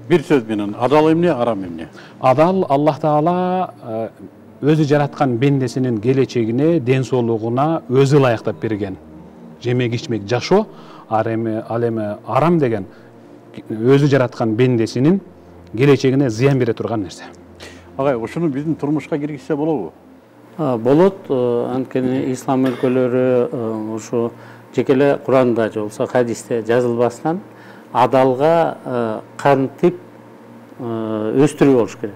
Bir söz менен адал эмне, арам эмне? Адал Аллах Таала өзү жараткан бендесинин келечегине, ден соолугуна өзү ылайыктап берген. Жемек ичмек жашоо, ал эми арам деген өзү жараткан бендесинин келечегине зыян бере турган нерсе. Агай, ушуну биздин турмушка киргизсе болобу? Болот, анткени ислам өлкөлөрү ушу жекеле Куранда же болбосо хадисте жазылбастан адалга кантип өстүрүү болуш керек.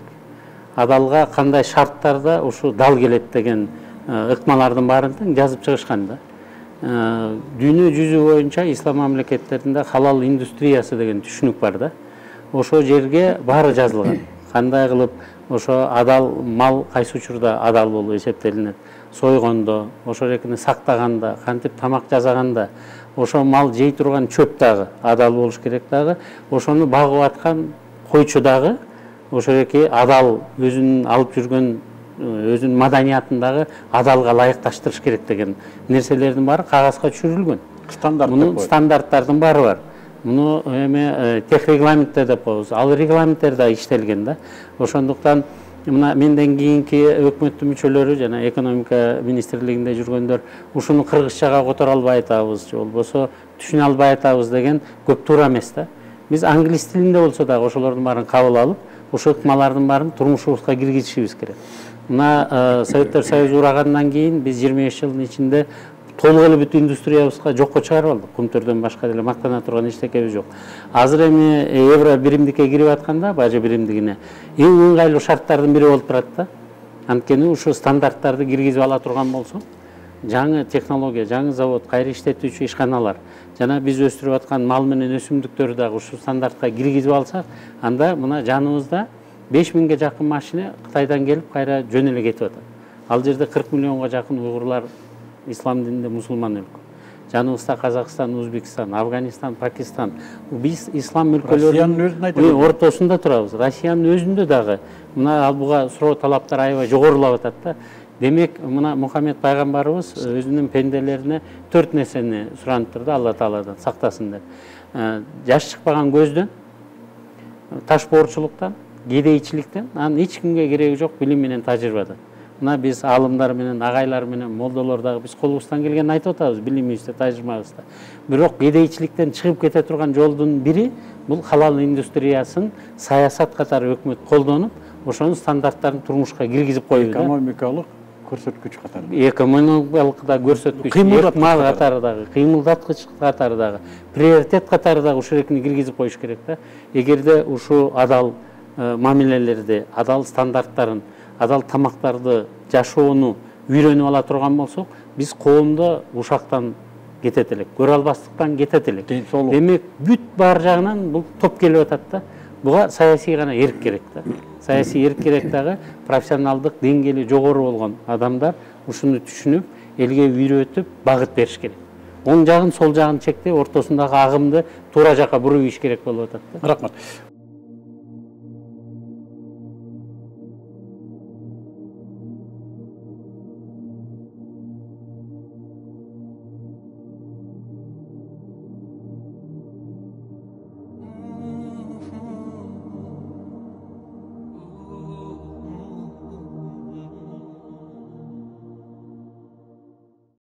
Адалга кандай шарттарда ушу дал келет деген ыкмалардын баарын тең жазып чыгышкан да. Дүйнө жүзү боюнча ислам мамлекеттеринде халал индустриясы деген түшүнүк бар да. Ошо жерге баары жазылган. Кандай кылып ошо адал мал кайсы учурда адал болуп эсептелинет. Сойгондо, ошо жеркини сактаганда, кантип тамак жасаганда, ошо мал жей турган чөп дагы адал болуш керек дагы, ошону багып аткан койчу дагы ошо жерки адал өзүнүн алып жүргөн өзүнүн маданиятындагы адалга ылайыкташтырыш керек деген нерселердин баары кагазга түшүрүлгөн. Стандарттардын баары бар. Муну эми техрегламентте деп коебуз. Ал регламенттер да иштелген да. Ошондуктан мына менден кийинки өкмөттүн мүчөлөрү жана экономика министрлигинде жүргөндөр ушуну кыргызчага которо албай атабыз, же болбосо түшүнө албай атабыз деген көп туура эмес да. Биз англис тилинде болсо дагы ошолордун баарын кабыл алып, ошол ыкмалардын баарын турмушубузга киргизишибиз керек. Мына Советтер Союзу урагандан кийин биз 25 жылдын ичинде толук эле бүт индустриябызга жокко чыгарып алдык. Кумтөрдөн башка деле мактана турган эчтекебиз жок. Азыр эми евро биримдикке кирип атканда, бажы биримдигине эң ыңгайлуу шарттардын бири болуп турат да. Анткени ушу стандарттарды киргизип ала турган болсо, жаңы технология, жаңы завод, кайра иштетүүчү ишканалар жана биз өстүрүп аткан мал менен өсүмдүктөрдү дагы ушу стандартка киргизип алсак, анда мына жаныбызда 5000ге жакын машина Кытайдан келип кайра жөн эле кетип атат. Ал жерде 40 миллионго жакын уйгурлар ислам дининде мусулман өлкө. Жаныбызда Казакстан, Өзбекстан, Афганистан, Пакистан. Биз ислам өлкөлөрүнүн ортосунда турабыз. Россиянын өзүндө дагы мына буга суроо талаптар аябай жогорулап атат да. Демек, мына Мухаммед пайгамбарыбыз өзүнүн пенделерине 4 нерсени суранып турду Алла Тааладан, сактасын деп. Жаш чыкпаган көздөн, ташбоорчулуктан, кедейчиликтен, анын эч кимге кереги жок билим менен тажрыйбадан. Мына биз аалымдар менен, агайлар менен, молдолор дагы биз колубуздан келгенин айтып атабыз, билимибизде, тажрыйбабызда. Бирок кедейчиликтен чыгып кете турган жолдун бири бул халал индустриясын саясат катары өкмөт колдонуп, ошонун стандарттарын турмушка киргизип коюу. Экономикалык көрсөткүч катары. Экономикалык да көрсөткүч, ыкмал катары дагы, кыймылдаткыч катары дагы, приоритет катары дагы ушул экини киргизип коюш керек да. Эгерде ушу адал мамилелерди, адал стандарттарын, адал тамактарды жашоону үйрөнүп ала турган болсок, биз коомдо ушактан кетет элек, көрө албастыктан кетет элек. Демек, бүт бар жагынан бул топ келип атат да. Буга саясий гана эрк керек да. Саясий эрк керек дагы, профессионалдык деңгээли жогору болгон адамдар ушуну түшүнүп, элге үйрөтүп, багыт бериш керек. Оң жагын, сол жагын чектеп, ортосундагы агымды туура жакка буруп ийиш керек болуп атат да. Рахмат.